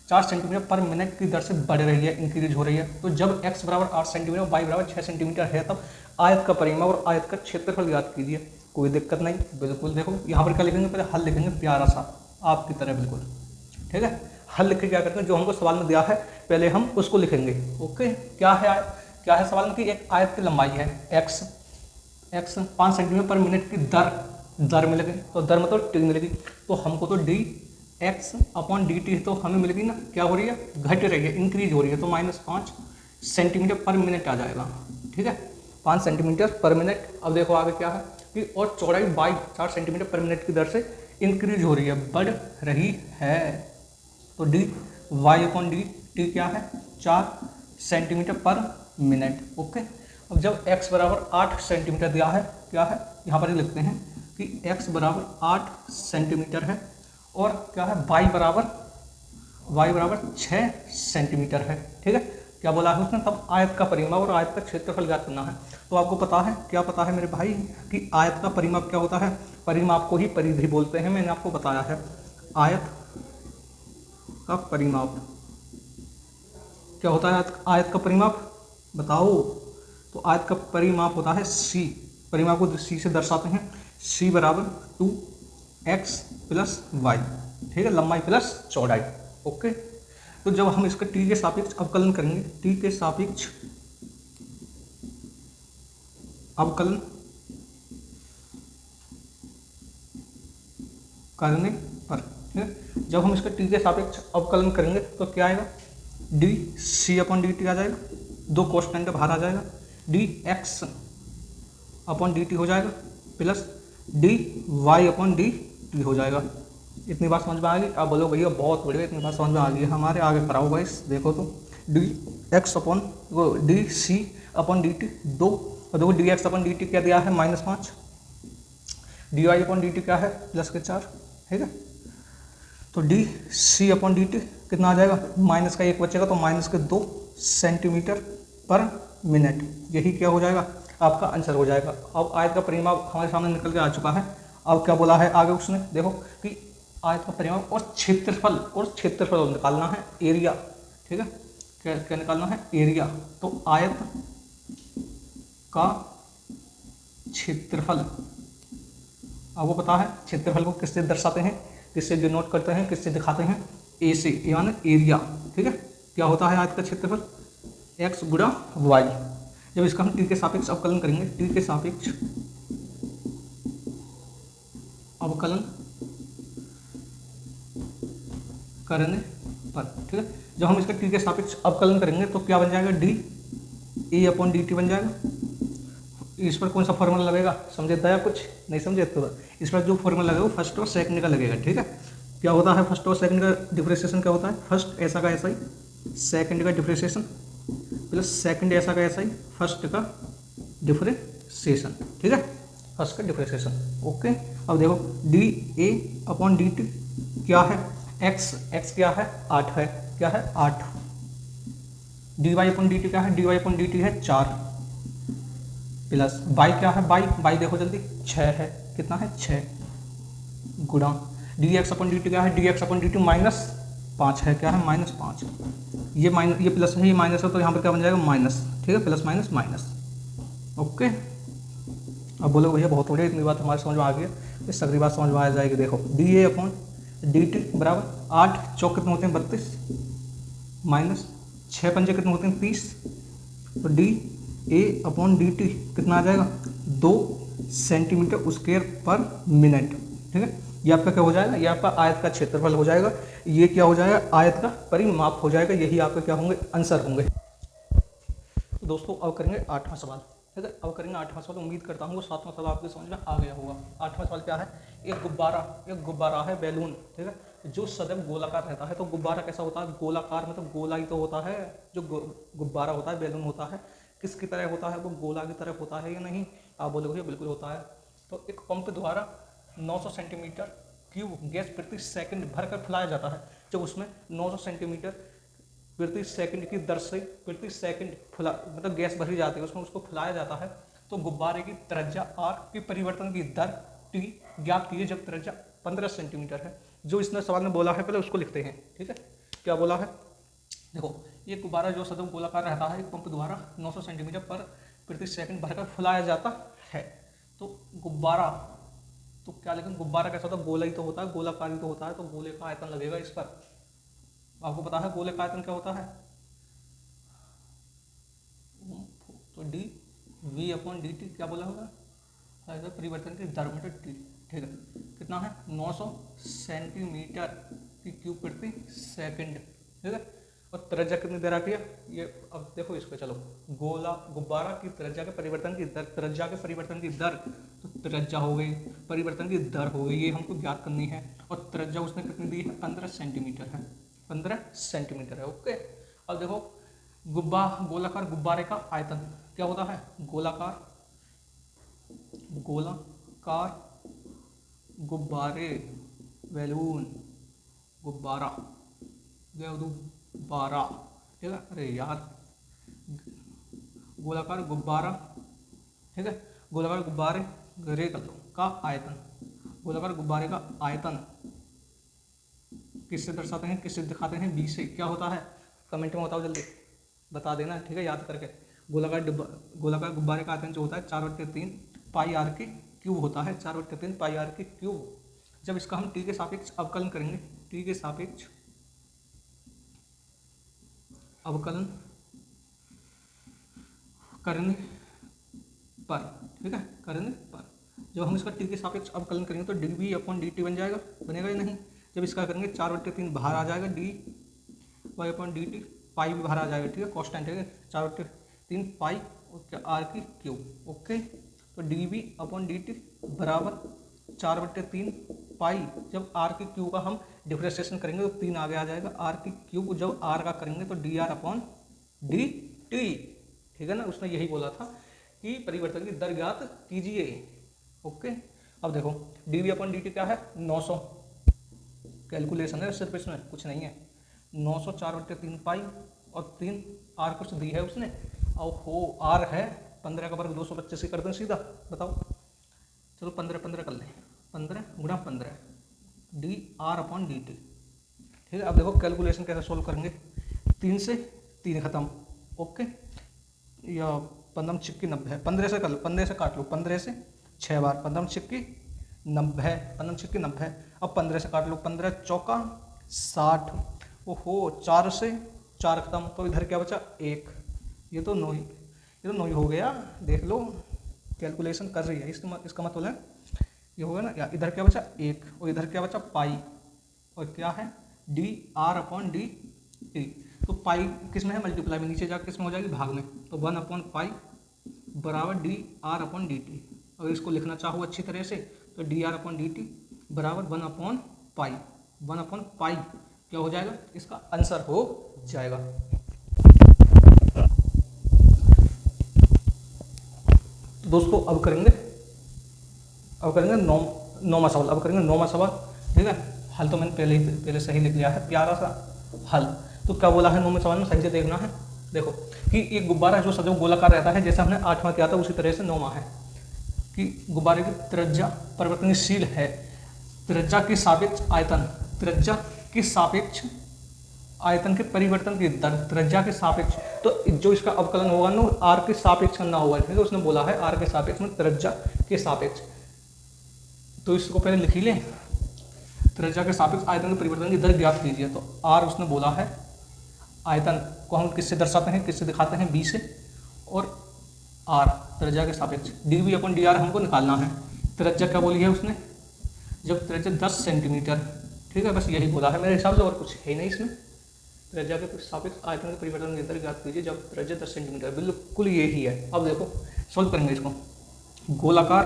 4 सेंटीमीटर पर मिनट की दर से बढ़ रही है, इंक्रीज हो रही है। तो जब x बराबर 8 सेंटीमीटर, y बराबर 6 सेंटीमीटर है, तब आयत का परिमाप और आयत का क्षेत्रफल ज्ञात कीजिए। कोई दिक्कत नहीं, बिल्कुल देखो यहाँ पर क्या लिखेंगे, पहले हल लिखेंगे प्यारा सा आपकी तरह, बिल्कुल ठीक है। हल लिख के क्या करते हैं, जो हमको सवाल में दिया है पहले हम उसको लिखेंगे। ओके, क्या है सवाल में कि एक आयत की लंबाई है x 5 सेंटीमीटर पर मिनट की दर मिलेगी, तो दर मतलब टी मिलेगी, तो हमको तो D X upon D T तो हमें मिलेगी ना, क्या हो रही है, घट रही है, इंक्रीज हो रही है, तो -5 सेंटीमीटर पर मिनट आ जाएगा, ठीक है, 5 सेंटीमीटर पर मिनट। अब देखो आगे क्या है कि और चौड़ाई बाई 4 सेंटीमीटर पर मिनट की दर से इंक्रीज हो रही है, बढ़ रही है, तो D Y upon D T क्या है, 4 सेंटीमीटर पर मिनट। ओके, अब जब x बराबर 8 सेंटीमीटर दिया है, क्या है यहाँ पर ही लिखते हैं कि x बराबर 8 सेंटीमीटर है, और क्या है y बराबर 6 सेंटीमीटर है, ठीक है। क्या बोला है उसने, तब आयत का परिमाप और आयत का क्षेत्रफल ज्ञात करना है। तो आपको पता है, क्या पता है मेरे भाई, कि आयत का परिमाप क्या होता है, परिमाप को ही परिधि बोलते हैं, मैंने आपको बताया है। आयत का परिमाप क्या होता है, आयत का परिमाप बताओ, तो आयत का परिमाप होता है c, परिमाप को c से दर्शाते हैं, c बराबर 2x प्लस y, ठीक है, लंबाई प्लस चौड़ाई। ओके, तो जब हम इसका t के सापेक्ष अवकलन करेंगे, t के सापेक्ष अवकलन करने पर, जब हम इसका t के सापेक्ष अवकलन करेंगे तो क्या आएगा, D C upon D T आ जाएगा, 2 कांस्टेंट बाहर आ जाएगा, D X upon D T हो जाएगा, plus D Y upon D T हो जाएगा। इतनी बात समझ में आ गई? आप बोलो भैया बहुत बढ़िया, इतनी बात समझ में आ गई है, हमारे आगे कराओ भाई। देखो तो D X upon D C upon D T 2, और देखो D X upon D T क्या दिया है, -5, D Y upon D T क्या है, +4, ठीक है। तो D C upon D T कितना आ जाएगा, माइनस का 1 बचेगा, तो -2 सेंटीमीटर पर मिनट, यही क्या हो जाएगा, आपका आंसर हो जाएगा। अब आयत का परिमाप हमारे सामने निकल के आ चुका है। अब क्या बोला है आगे उसने, देखो कि आयत का परिमाप और क्षेत्रफल निकालना है, एरिया, ठीक है, क्या निकालना है, एरिया। तो आयत का क्षेत्रफल, आपको पता है क्षेत्रफल को किससे दर्शाते हैं, किससे डिनोट करते हैं, किससे दिखाते हैं, ए से, यानी एरिया, ठीक है। क्या होता है आयत का क्षेत्रफल, एक्स गुणा वाई। जब इसका हम टी के सापेक्ष अवकलन करेंगे, टी के सापेक्ष अवकलन करने पर, ठीक है, जब हम इसका टी के सापेक्ष अवकलन करेंगे तो क्या बन जाएगा, D A upon D T बन जाएगा। इस पर कौन सा फॉर्मूला लगेगा, समझे था या कुछ नहीं समझे तो इस पर जो फॉर्मूला लगेगा वो फर्स्ट और सेकंड का लगेगा, ठीक है। क्या होता है फर्स्ट और सेकंड का डिफरेंशिएशन, क्या होता है, फर्स्ट ऐसा का ऐसा ही, सेकंड का डिफरेंशिएशन प्लस सेकंड ऐसा का ऐसा ही, फर्स्ट का डिफरेंशिएशन, ठीक है, फर्स्ट का डिफरेंशिएशन। ओके, अब देखो D A upon D T क्या है, एक्स क्या है, 8 है, क्या है 8। D Y upon D T क्या है, D Y upon D T है 4 प्लस बाई क्या है, बाई देखो जल्दी 6 है, कितना है 6 गुणा D X upon D T क्या है, D X upon D T -5 है, क्या है -5। ये प्लस है, ये माइनस है, तो यहाँ पर क्या बन जाएगा माइनस, ठीक है, प्लस माइनस माइनस। ओके, अब बोलो भैया बहुत हो गया, इतनी बात हमारे समझ में आ गई, इस अगली बात समझ में आ जाएगी। देखो D A upon D T बराबर 8 चौक कितने होते हैं 32 माइनस 6 पंजे कितने होते हैं 30, तो D A upon D T कितना आ जाएगा 2 सेंटीमीटर स्क्वायर पर मिनट, ठीक है। ये आपका क्या हो जाएगा, ये आपका आयत का क्षेत्रफल हो जाएगा, ये क्या हो जाएगा आयत का परिमाप हो जाएगा, यही आपके क्या होंगे आंसर होंगे। तो दोस्तों अब करेंगे 8वां सवाल, ठीक है, अब करेंगे 8वां सवाल। उम्मीद करता हूँ वो 7वां सवाल आपके समझ में आ गया होगा। 8वां सवाल क्या है, एक गुब्बारा है बैलून, ठीक है, जो सदैव गोलाकार रहता है। तो गुब्बारा कैसा होता है, गोलाकार, मतलब गोला ही तो होता है, जो गुब्बारा होता है बैलून होता है, किसकी तरह होता है, वो गोला की तरह होता है या नहीं, आप बोलोगे बिल्कुल होता है। तो एक पंप द्वारा 900 सेंटीमीटर क्यूब गैस प्रति सेकंड भरकर फैलाया जाता है। जब उसमें 900 सेंटीमीटर प्रति सेकंड की दर से प्रति सेकंड मतलब गैस भरी जाती है, उसमें उसको फैलाया जाता है, तो गुब्बारे की त्रिज्या आर की परिवर्तन की दर टी ज्ञात कीजिए जब त्रिज्या 15 सेंटीमीटर है। जो इसने सवाल में बोला है पहले उसको लिखते हैं, ठीक है। क्या बोला है, देखो ये गुब्बारा जो सदैव गोलाकार रहता है, एक पंप द्वारा 900 सेंटीमीटर पर प्रति सेकंड भरकर फैलाया जाता है। तो गुब्बारा, तो क्या, लेकिन गुब्बारा कैसा होता है, गोला ही तो होता है, गोलाकार ही तो होता है, तो गोले का आयतन लगेगा इस पर। आपको पता है गोले का आयतन क्या होता है, तो D V upon D T क्या बोला होगा, परिवर्तन की दर मीटर टी, ठीक है, कितना है 900 सेंटीमीटर की क्यूब प्रति सेकंड, ठीक है। और त्रिज्या कितनी दे रखी है, ये अब देखो इस पे चलो, गुब्बारा की त्रिज्या के परिवर्तन की दर, त्रिज्या के परिवर्तन की दर, तो त्रिज्या हो गई, परिवर्तन की दर हो गई, ये हमको ज्ञात करनी है। और त्रिज्या उसने कितनी दी है 15 सेंटीमीटर है, 15 सेंटीमीटर है। ओके, अब देखो गोलाकार गुब्बारे का आयतन क्या होता है, गोलाकार गुब्बारे बैलून गुब्बारा, ठीक है, अरे यार गोलाकार गुब्बारा, ठीक है, गोलाकार गुब्बारे गरे कर लो का आयतन, गोलाकार गुब्बारे का आयतन किससे दर्शाते हैं, किससे दिखाते हैं, बी से। क्या होता है कमेंट में बताओ जल्दी, बता देना, ठीक है, याद करके। गोलाकार गुब्बारे का आयतन जो होता है 4/3 पाई आर की क्यूब होता है, 4/3 पाई आर की क्यूब। जब इसका हम टी के सापेक्ष अवकलन करेंगे, टी के सापेक्ष अवकलन करने पर, ठीक है, करने पर जब हम इसका टी के सापेक्ष अवकलन करेंगे तो D V upon D T बन जाएगा, बनेगा या नहीं। जब इसका करेंगे 4/3 बाहर आ जाएगा, D Y upon D T, pi भी बाहर आ जाएगा, ठीक है, कॉन्स्टेंट है 4/3 पाई और आर की क्यूब। ओके, तो D V upon D T बराबर 4/3 पाई, जब आर की क्यूब का हम डिफरेंशिएशन करेंगे तो 3 आगे आ जाएगा, आर की क्यूब जब आर का करेंगे तो D R upon D T, ठीक है ना। उसने यही बोला था कि परिवर्तन की दर ज्ञात कीजिए। ओके, अब देखो D V upon D T क्या है 900, कैलकुलेशन है सिर्फ, इसमें कुछ नहीं है, 900 4/3 पाई और 3 आर कुछ दी है उसने, और हो आर है 15 का वर्ग 225 ही कर दें सीधा, बताओ, चलो 15 कर लें, 15 गुणा 15 D R upon D T, ठीक है। अब देखो कैलकुलेशन कैसे सोल्व करेंगे, 3 से 3 खत्म, ओके, या 15 छिक्की 90 है, 15 से कर लो, 15 से काट लो, 15 से 6 बार, 15 छिक्की 90, 15 छिक्की 90, अब 15 से काट लो, 15 चौका 60, ओहो 4 से 4 खत्म, तो इधर क्या बचा 1, ये तो नौ ही हो गया, देख लो कैलकुलेशन कर रही है, इसका मतलब है ये होगा ना, या इधर क्या बचा 1 और इधर क्या बचा पाई, और क्या है D R upon D T. तो पाई किस में है मल्टीप्लाई में, नीचे जाकर किस में हो जाएगी भाग में, तो 1 अपॉन पाई बराबर D R upon D T. अगर इसको लिखना चाहो अच्छी तरह से तो D R upon D T बराबर 1 अपॉन पाई क्या हो जाएगा, इसका आंसर हो जाएगा। तो दोस्तों अब करेंगे नौवां सवाल। ठीक है, हल तो मैंने पहले सही लिख लिया है, प्यारा सा हल। तो क्या बोला है 9वें सवाल में, सही से देखना है। देखो कि एक गुब्बारा जो सदैव गोलाकार रहता है, जैसे हमने 8वां किया था उसी तरह से 9वां है कि गुब्बारे की त्रिज्या परिवर्तनशील है, त्रिज्या के सापेक्ष आयतन के परिवर्तन की दर, त्रिज्या के सापेक्ष, तो जो इसका अवकलन होगा ना आर के सापेक्ष करना होगा। ठीक है, उसने बोला है आर के सापेक्ष में त्रिज्या के सापेक्ष, तो इसको पहले लिख ही लें, त्रिज्या के सापेक्ष आयतन के परिवर्तन की दर ज्ञात कीजिए। तो आर उसने बोला है, आयतन को हम किससे दर्शाते हैं, किससे दिखाते हैं, बी से, और आर त्रिज्या के सापेक्ष D V upon D R हमको निकालना है। त्रिज्या क्या बोली है उसने, जब त्रिज्या 10 सेंटीमीटर, ठीक है, बस यही बोला है मेरे हिसाब से, और कुछ है नहीं इसमें। त्रिज्या के सापेक्ष आयतन के परिवर्तन की दर ज्ञात कीजिए जब त्रिज्या 10 सेंटीमीटर, बिल्कुल यही है। अब देखो सोल्व करेंगे इसको, गोलाकार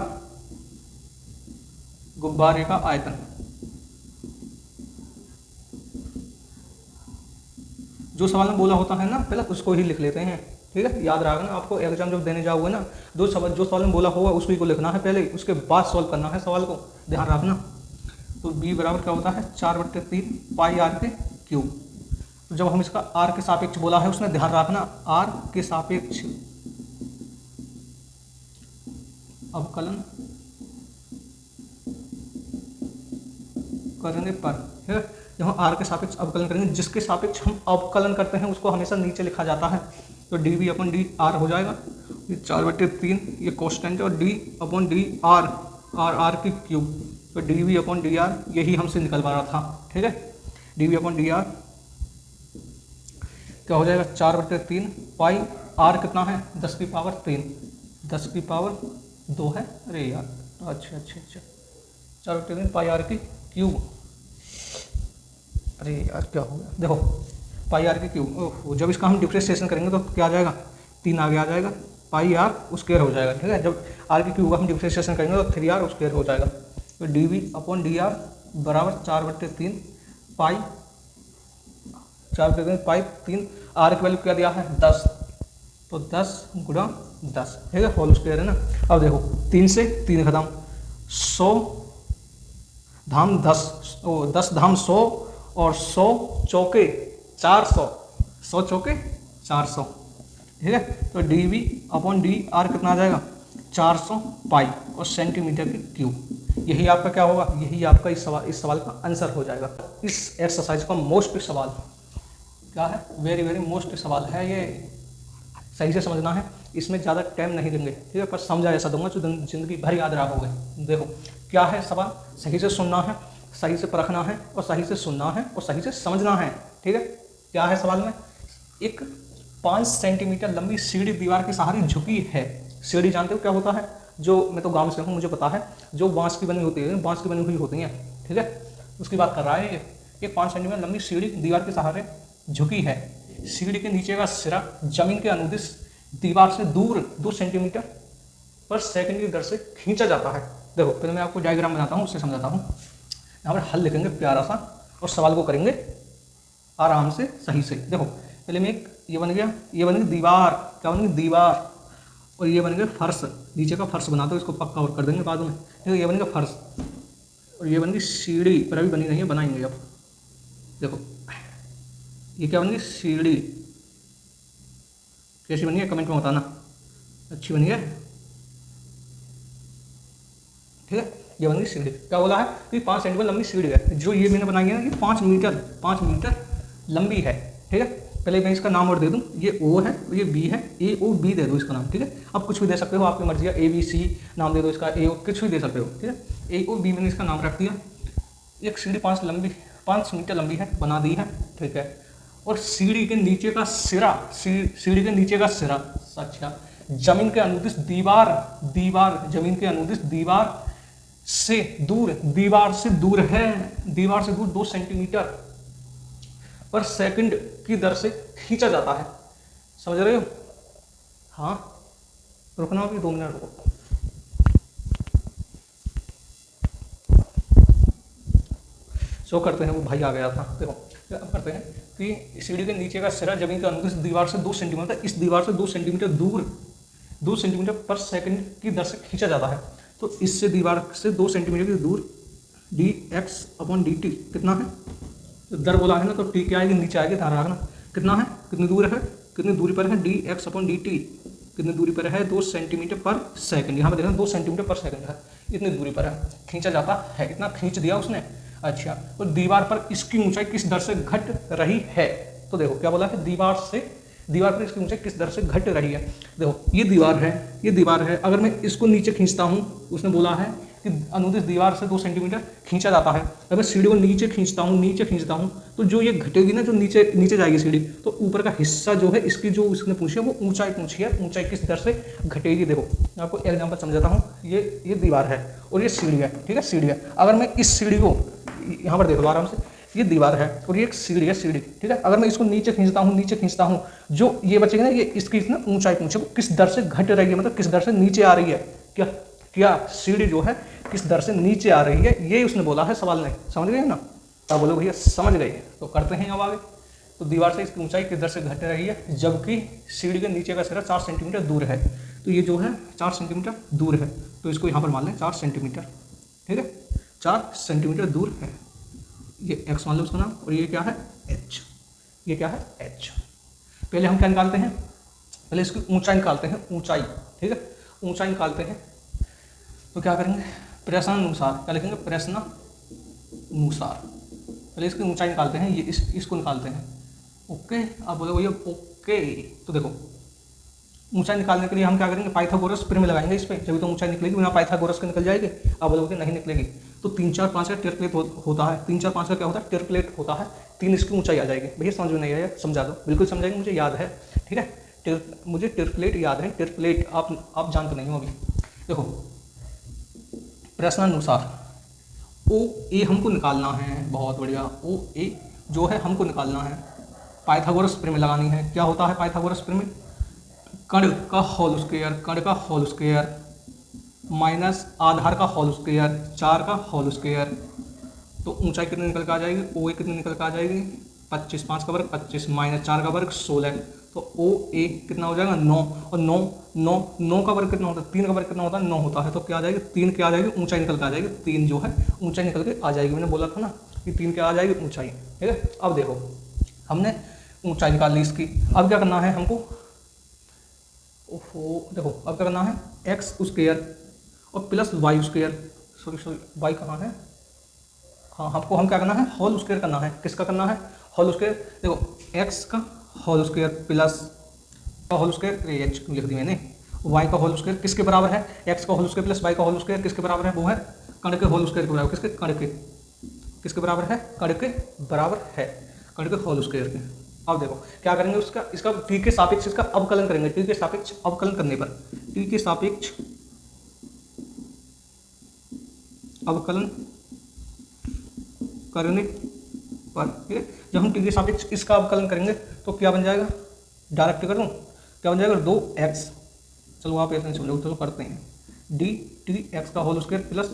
गुब्बारे का आयतन, जो सवाल में बोला होता है ना पहले उसको ही लिख लेते हैं। ठीक है, याद रखना आपको, एग्जाम जब देने जाओगे ना, जो सवाल में बोला होगा उसको को लिखना है पहले, उसके बाद सॉल्व करना है सवाल को, ध्यान रखना। तो b बराबर क्या होता है 4/3 पाई आर के क्यूब। तो जब हम इसका r के सापेक्ष बोला है उसने, ध्यान रखना r के सापेक्ष अवकलन करने पर, ठीक है, जब हम r के सापेक्ष अवकलन करेंगे, जिसके सापेक्ष हम अवकलन करते हैं उसको हमेशा नीचे लिखा जाता है। तो D V upon D R हो जाएगा, ये 4/3 ये कॉन्स्टेंट है, और डी अपॉन डी आर की क्यूब, तो D V upon D R यही हमसे निकलवा रहा था। ठीक है, D V upon D R क्या हो जाएगा 4/3 पाई आर कितना है 10 की पावर 3, 10 की पावर 2 है, अरे यार अच्छा 4/3 पाई आर की क्यूब, अरे यार क्या हो गया, देखो पाई आर की क्यूब। ओह, जब इसका हम डिफ्रेंशिएशन करेंगे तो क्या आ जाएगा 3 आगे आ जाएगा, पाई आर स्क्वायर हो जाएगा। ठीक है, जब आर की क्यूब का हम डिफ्रेंशिएशन करेंगे तो 3r स्क्वायर हो जाएगा। तो D V upon D R बराबर 4/3 पाई 3, आर की वैल्यू क्या दिया है 10, तो 10 गुणा 10, ठीक है, होल स्क्वायर है ना। अब देखो 3 से 3 खत्म, 100 धाम 10, 10 धाम 100, और 100 चौके 400, 100 चौके 400, ठीक है। तो D V upon D R कितना आ जाएगा 400 पाई और सेंटीमीटर के क्यूब। यही आपका क्या होगा, यही आपका इस सवाल का आंसर हो जाएगा। इस एक्सरसाइज का मोस्ट सवाल क्या है, वेरी वेरी मोस्ट सवाल है ये, सही से समझना है, इसमें ज़्यादा टाइम नहीं देंगे, ठीक है, पर समझा ऐसा दूंगा जो जिंदगी भर याद रखोगे। देखो क्या है सवाल, सही से सुनना है, सही से परखना है, और सही से सुनना है, और सही से समझना है, ठीक है। क्या है सवाल में, एक 5 सेंटीमीटर लंबी सीढ़ी दीवार के सहारे झुकी है। सीढ़ी जानते हो क्या होता है, जो मैं तो गांव से हूँ मुझे पता है, जो बांस की बनी होती है, बांस की बनी हुई होती हैं, ठीक है, उसकी बात कर रहा है ये 5 सेंटीमीटर लंबी सीढ़ी दीवार के सहारे झुकी है। सीढ़ी के नीचे का सिरा जमीन के अनुदिश दीवार से दूर 2 सेंटीमीटर पर सेकंड की दर से खींचा जाता है। देखो पहले मैं आपको डायग्राम बनाता हूँ, उससे समझाता हूँ। यहाँ पर हल लिखेंगे प्यारा सा, और सवाल को करेंगे आराम से सही से। देखो पहले में एक ये बन गया, ये बन गई दीवार, क्या बन गई दीवार, और ये बन गया फर्श, नीचे का फर्श बना दो, इसको पक्का और कर देंगे बाद में, ठीक है। ये बन गया फर्श, और ये बन गई सीढ़ी, पर अभी बनी नहीं है, बनाएंगे अब। देखो ये क्या बन गई सीढ़ी, कैसी बनी है कमेंट में बताना, अच्छी बनी है, ठीक है। ये बन गई सीढ़ी, क्या बोला है कि 5 सेंटीमीटर लंबी सीढ़ी है, जो ये मैंने बनाई है ना, ये 5 मीटर लंबी है, ठीक है। पहले मैं इसका नाम और दे दूं, ये ओ है, ये बी है, ए ओ बी दे दो इसका नाम, ठीक है। अब कुछ भी दे सकते हो, आपकी मर्जी है, ए बी सी नाम दे दो इसका, ए ओ कुछ भी दे सकते हो, ठीक है। ए ओ बी मैंने इसका नाम रख दिया। एक सीढ़ी 5 मीटर लंबी है, बना दी है, ठीक है। और सीढ़ी के नीचे का सिरा, सीढ़ी के नीचे का सिरा, अच्छा, जमीन के अनुदिश दीवार, जमीन के अनुदिश दीवार से दूर, दीवार से दूर 2 सेंटीमीटर पर सेकंड की दर से खींचा जाता है। समझ रहे हो? हाँ, रुकना भी 2 मिनट रुको। शो करते हैं, वो भाई आ गया था। देखो अब करते हैं कि सीढ़ी के नीचे का सिरा जमीन के अनुदिश दीवार से 2 सेंटीमीटर, इस दीवार से 2 सेंटीमीटर दूर, 2 सेंटीमीटर पर सेकंड की दर से खींचा जाता है। तो इससे दीवार से 2 सेंटीमीटर की दूर dx/dt कितना है? तो दर बोला है ना, तो t क्या आएगी? नीचे आएगी, ध्यान रखना। कितना है? कितनी दूर है? कितनी दूरी पर है? dx/dt कितनी दूरी पर है? 2 सेंटीमीटर पर सेकंड। यहाँ पे देखना 2 सेंटीमीटर पर सेकंड है, इतनी दूरी पर है, खींचा जाता है। इतना खींच दिया उसने। अच्छा, तो दीवार पर इसकी ऊंचाई किस दर से घट रही है? तो देखो क्या बोला है, दीवार पर इसकी ऊंचाई किस दर से घट रही है। देखो ये दीवार है, अगर मैं इसको नीचे खींचता हूँ, उसने बोला है कि अनुदिश दीवार से 2 सेंटीमीटर खींचा जाता है। अगर मैं सीढ़ी को नीचे खींचता हूँ तो जो ये घटेगी ना, जो नीचे जाएगी सीढ़ी, तो ऊपर का हिस्सा जो है इसकी, जो उसने पूछी है वो ऊंचाई पूछी है, ऊंचाई किस दर से घटेगी। देखो मैं आपको एग्जाम्पल समझाता हूँ। ये दीवार है और ये सीढ़ी है, ठीक है, सीढ़ी है। अगर मैं इस सीढ़ी को यहाँ पर देखो आराम से, ये दीवार है और ये एक सीढ़ी है, ठीक है। अगर मैं इसको नीचे खींचता हूँ, जो ये बचेगा ना, ये इसकी ना ऊंचाई पूछे किस दर से घट रही है, मतलब किस दर से नीचे आ रही है। क्या सीढ़ी जो है किस दर से नीचे आ रही है, ये उसने बोला है सवाल में। समझ गए ना? अब बोलो भैया समझ गए। तो करते हैं अब आगे। तो दीवार से इसकी ऊंचाई किस दर से घट रही है, जबकि सीढ़ी के नीचे का सिरा 4 सेंटीमीटर दूर है। तो ये जो है 4 सेंटीमीटर दूर है, तो इसको यहाँ पर मान लें 4 सेंटीमीटर, ठीक है, 4 सेंटीमीटर दूर है। ये x मान लो उसका नाम, और ये क्या है? h। ये क्या है? h। पहले हम क्या निकालते हैं? पहले इसकी ऊंचाई निकालते हैं, ऊंचाई, ठीक है, ऊंचाई निकालते हैं। तो क्या करेंगे? प्रश्नानुसार, क्या लिखेंगे? प्रश्नानुसार। पहले इसकी ऊंचाई निकालते हैं, ये इसको निकालते हैं। ओके, आप बोलो भैया ओके। तो देखो ऊंचाई निकालने के लिए हम क्या करेंगे? पाइथागोरस प्रमेय लगाएंगे इस पर, जब तो ऊंचाई निकलेगी। बिना पाइथागोरस के निकल जाएगी? आप बोलोगे नहीं निकलेगी। तो 3, 4, 5 का टिरप्लेट होता है। 3, 4, 5 का क्या होता है? टिरप्लेट होता है। 3 इसकी ऊंचाई आ जाएगी। भैया समझ में नहीं आया? समझा दो। बिल्कुल समझाएंगे, मुझे याद है, ठीक है। मुझे टिरप्लेट याद है। टिरप्लेट आप जानते नहीं हो अभी। देखो प्रश्नानुसार ओ ए हमको निकालना है। बहुत बढ़िया। ओ ए जो है हमको निकालना है। पाइथागोरस प्रमेय लगानी है। क्या होता है पाइथागोरस प्रमेय? कण का होल स्क्वायर माइनस आधार का होल स्क्वायर, 4 का होल स्क्वायर। तो ऊंचाई कितनी निकल के आ जाएगी? ओ ए कितनी निकल के आ जाएगी? 25, 5 का वर्ग 25 माइनस 4 का वर्ग 16। तो ओ ए कितना हो जाएगा? 9। और 9 का वर्ग कितना होता है? 3 का वर्ग कितना होता है? 9 होता है। तो क्या आ जाएगी? 3 क्या आ जाएगी? ऊंचाई निकल के आ जाएगी। 3 जो है ऊंचाई निकल के आ जाएगी। मैंने बोला था ना कि 3 क्या आ जाएगी? ऊंचाई, ठीक है। अब देखो हमने ऊंचाई निकाल ली इसकी। अब क्या करना है हमको? ओहो, देखो अब क्या करना है? एक्स स्क्वायर और plus Y square, sorry Y कहाँ है? हाँ, हमको हम क्या करना है? होल स्क्वायर करना है। किसका करना है? Whole square. देखो एक्स का होल स्क्वायर प्लस का होल स्क्वायर, एच लिख दी मैंने, वाई का होल स्क्वायर किसके बराबर है? एक्स का होल स्क्वायर प्लस वाई का होल स्क्वायर किसके बराबर है? वो है कण के होल स्क्वायर के बराबर। किसके? कण के। किसके बराबर है? कण के बराबर है, कण के होल स्क्वायर के। अब देखो क्या करेंगे? इसका टी के सापेक्ष इसका अवकलन करेंगे। टी के सापेक्ष अवकलन करने पर, टी के सापेक्ष अवकलन करने पर, ठीक है, जब हम टी के सापेक्ष इसका अवकलन करेंगे तो क्या बन जाएगा? डायरेक्ट कर दूँ, क्या बन जाएगा? 2x। चलो आप ऐसे समझो, चलो करते हैं। डी टी एक्स का whole square plus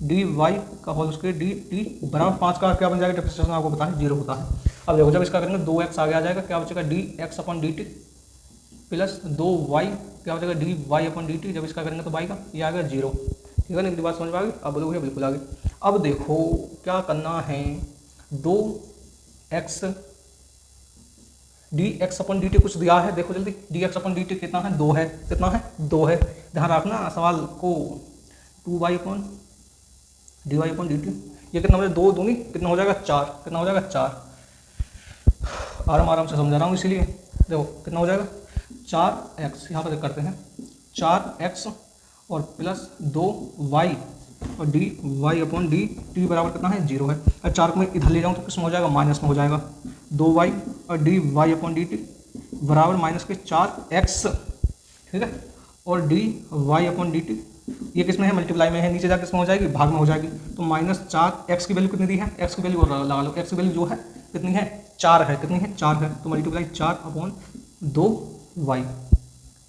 D Y का होल स्क्वायर डी टी बराबर 5 का क्या बन जाएगा? डिफरेंशिएशन आपको पता है 0 होता है। अब देखो जब इसका करेंगे 2x आगे आ जाएगा, क्या बचेगा? D X upon D T plus 2y क्या बचेगा? D Y upon D T. जब इसका करेंगे तो y का ये आ गया 0, ठीक है ना? इतनी बात समझ में आ गई? अब बोलोगे बिल्कुल आगे। अब देखो क्या करना है? 2x D X upon D T कुछ दिया है, देखो जल्दी। D X upon D T कितना है? 2 है। कितना है? 2 है। ध्यान रखना सवाल को। 2y upon D Y upon D T, ये कितना हो जाएगा? 2 दूनी कितना हो जाएगा? 4। कितना हो जाएगा? 4। आराम से समझा रहा हूँ इसीलिए। देखो कितना हो जाएगा? 4x, यहाँ पर करते हैं 4x और प्लस 2y और D Y upon D T बराबर कितना है? 0 है। और 4 को मैं इधर ले जाऊँ तो किसमें हो जाएगा? माइनस में हो जाएगा। 2y और D Y upon D T बराबर माइनस के 4x, ठीक है, और D Y upon D T ये किस में है, मल्टीप्लाई में है, नीचे जाकर किस में हो जाएगी, भाग में हो जाएगी। तो -4x की वैल्यू कितनी दी है, x की वैल्यू लगा लो, x की वैल्यू जो है कितनी है, 4 है, कितनी है, 4 है, तो मल्टीप्लाई 4 अपॉन 2y,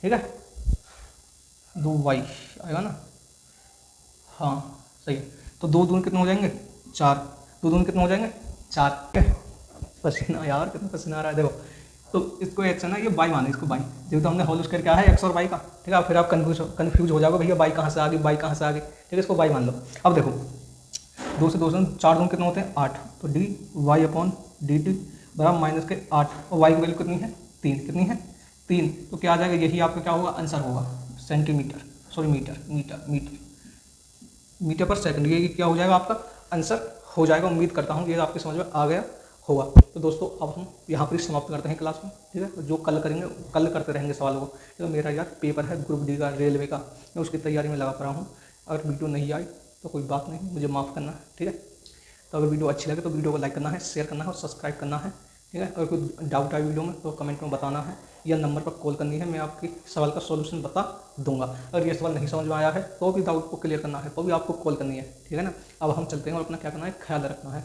ठीक है, 2y आएगा ना, हाँ सही है। तो 2 दूनी कितने हो जाएंगे, 4, 2 दूनी कितने हो जाएंगे, 4। पसीना यार, कितना पसीना आ रहा है देखो। तो इसको x है ना, ये y माने इसको y, जब तो हमने होल स्क्वायर क्या है, x और y का, ठीक है। फिर आप कन्फ्यूज हो जाओगे, भैया y कहाँ से आ गई, y कहाँ से आ गई, ठीक है, इसको y मान लो। अब देखो 2 से 4 दून कितने होते हैं, 8, तो D Y upon D T बराबर माइनस के 8, और y की वैल्यू कितनी है, 3, कितनी है, 3, तो क्या आ जाएगा, यही आपका क्या होगा, आंसर होगा, सेंटीमीटर, सॉरी मीटर पर सेकंड, ये क्या हो जाएगा, आपका आंसर हो जाएगा। उम्मीद करता हूँ ये आपके समझ में आ गया होगा। तो दोस्तों अब हम यहाँ पर समाप्त करते हैं क्लास में, ठीक है। तो जो कल करेंगे कल करते रहेंगे सवालों को। तो मेरा यार पेपर है ग्रुप डी का, रेलवे का, मैं उसकी तैयारी में लगा पा रहा हूँ। अगर वीडियो नहीं आई तो कोई बात नहीं, मुझे माफ़ करना है, ठीक है। तो अगर वीडियो अच्छी लगे तो वीडियो को लाइक करना है, शेयर करना है और सब्सक्राइब करना है, ठीक है। अगर कोई डाउट आए वीडियो में तो कमेंट में बताना है, या नंबर पर कॉल करनी है, मैं आपके सवाल का सॉल्यूशन बता दूंगा। अगर ये सवाल नहीं समझ में आया है तो भी डाउट को क्लियर करना है तो भी आपको कॉल करनी है, ठीक है ना। अब हम चलते हैं और अपना क्या करना है, ख्याल रखना है।